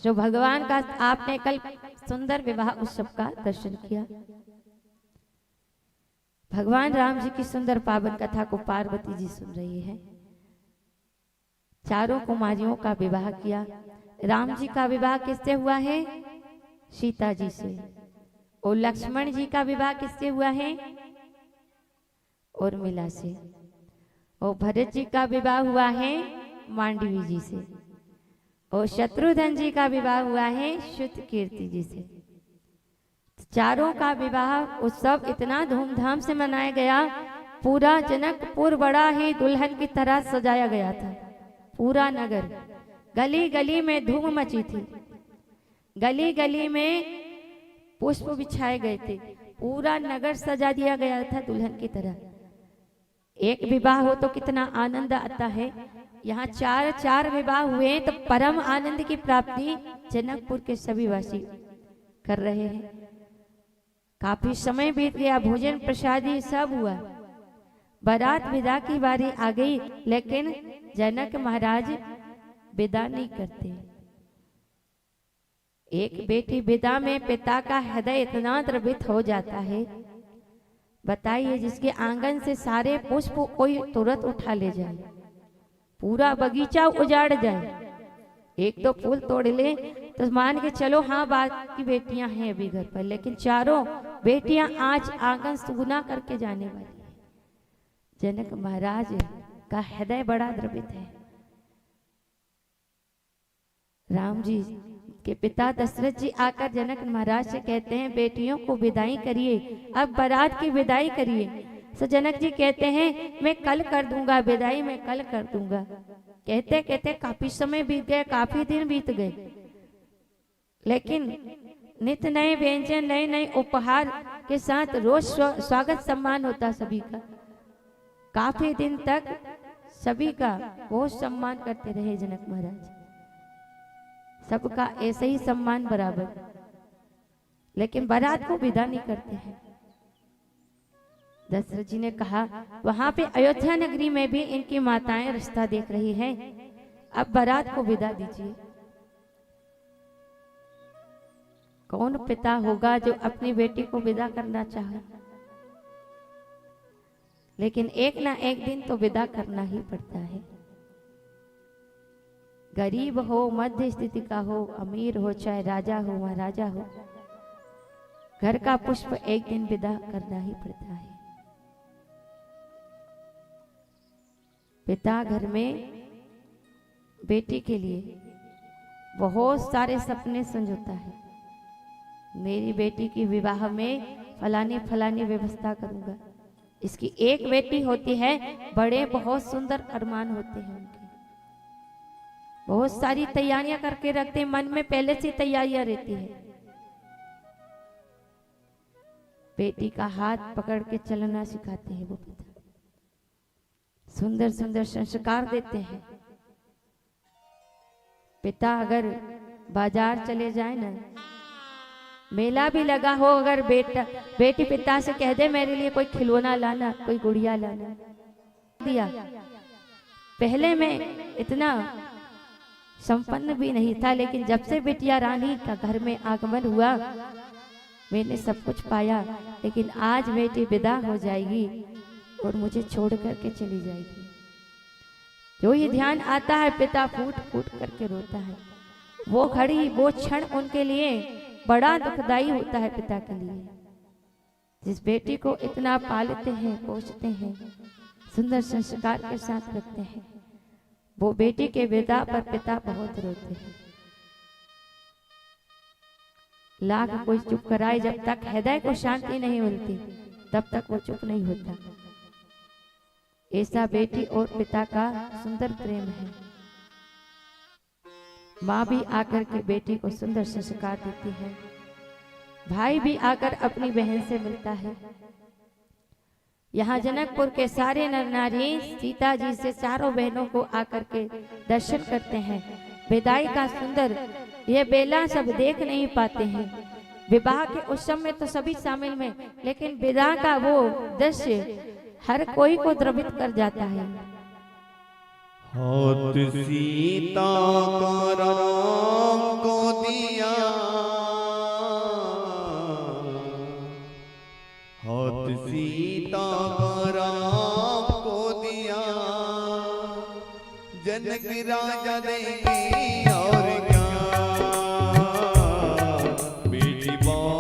जो भगवान का आपने कल सुंदर विवाह उत्सव का दर्शन किया। भगवान राम जी की सुंदर पावन कथा को पार्वती जी सुन रही है। चारों कुमारियों का विवाह किया। राम जी का विवाह किससे हुआ है? सीता जी से। और लक्ष्मण जी का विवाह किससे हुआ है? उर्मिला से। और भरत जी का विवाह हुआ है मांडवी जी से। और शत्रुघ्न जी का विवाह हुआ है श्रुतकीर्ति जी से। चारों का विवाह उत्सव इतना धूमधाम से मनाया गया, पूरा जनकपुर बड़ा ही दुल्हन की तरह सजाया गया था। पूरा नगर, गली गली में धूम मची थी, गली गली में पुष्प बिछाए गए थे, पूरा नगर सजा दिया गया था दुल्हन की तरह। एक विवाह हो तो कितना आनंद आता है। यहाँ चार चार विवाह हुए तो परम आनंद की प्राप्ति जनकपुर के सभी वासी कर रहे हैं। काफी समय बीत गया, भोजन प्रसादी सब हुआ, बारात विदा की बारी आ गई, लेकिन जनक महाराज विदा नहीं करते। एक बेटी विदा में पिता का हृदय इतना द्रवित हो जाता है, बताइए, जिसके आंगन से सारे पुष्प कोई तुरंत उठा ले जाए, पूरा बगीचा उजाड़ जाए, एक तो फूल तोड़ ले तो मान के चलो हाँ बात की बेटियां हैं अभी घर पर, लेकिन चारों बेटियां आज आंगन सुगना करके जाने वाली है। जनक महाराज का हृदय बड़ा द्रवित है। राम जी के पिता दशरथ जी आकर जनक महाराज से कहते हैं, बेटियों को विदाई करिए, अब बारात की विदाई करिए। तो जनक जी कहते हैं, मैं कल कर दूंगा विदाई, मैं कल कर दूंगा। कहते कहते काफी समय बीत गए, काफी दिन बीत गए, लेकिन नित्य नए व्यंजन, नए नए उपहार के साथ रोज स्वागत सम्मान होता सभी का। काफी दिन तक सभी का बहुत सम्मान करते रहे जनक महाराज, सबका ऐसे ही सम्मान बराबर, लेकिन बारात को विदा नहीं करते हैं। दशरथ जी ने कहा, वहां पे अयोध्या नगरी में भी इनकी माताएं रिश्ता देख रही हैं, अब बारात को विदा दीजिए। कौन पिता होगा जो अपनी बेटी को विदा करना चाहे, लेकिन एक ना एक दिन तो विदा करना ही पड़ता है। गरीब हो, मध्य स्थिति का हो, अमीर हो, चाहे राजा हो महाराजा हो, घर का पुष्प एक दिन विदा करना ही पड़ता है। पिता घर में बेटी के लिए बहुत सारे सपने संजोता है। मेरी बेटी की विवाह में फलानी फलानी व्यवस्था करूंगा। इसकी एक बेटी होती है, बड़े बहुत सुंदर अरमान होते हैं उनके, बहुत सारी तैयारियां करके रखते हैं, मन में पहले से तैयारियां रहती है। बेटी का हाथ पकड़ के चलना सिखाते हैं वो पिता, सुंदर सुंदर संस्कार देते हैं। पिता अगर बाजार चले जाए ना, मेला भी लगा हो, अगर बेटी पिता से कह दे मेरे लिए कोई खिलौना लाना, कोई गुड़िया लाना, दिया। पहले मैं इतना संपन्न भी नहीं था, लेकिन जब से बिटिया रानी का घर में आगमन हुआ, मैंने सब कुछ पाया, लेकिन आज बेटी विदा हो जाएगी और मुझे छोड़ करके चली जाएगी। जो ये ध्यान आता है, पिता फूट फूट करके रोता है। वो घड़ी, वो क्षण उनके लिए बड़ा दुखदाई होता है पिता के लिए। जिस बेटी को इतना पालते हैं, पोषते हैं, सुंदर संस्कार के साथ रखते हैं, वो बेटी के विदा पर पिता बहुत रोते हैं। लाख कोई चुप कराए, जब तक हृदय को शांति नहीं मिलती तब तक वो चुप नहीं होता। ऐसा बेटी और पिता का सुंदर प्रेम है। माँ भी आकर के बेटी को सुंदर संस्कार देती है, भाई भी आकर अपनी बहन से मिलता है। यहाँ जनकपुर के सारे नर नारी सीता जी से चारों बहनों को आकर के दर्शन करते हैं। विदाई का सुंदर ये बेला सब देख नहीं पाते हैं। विवाह के उत्सव में तो सभी शामिल में, लेकिन विदा का वो दृश्य हर कोई को द्रवित कर जाता है। हाथ सीता का राम को सीता राम को दिया, जनक राजा देंगे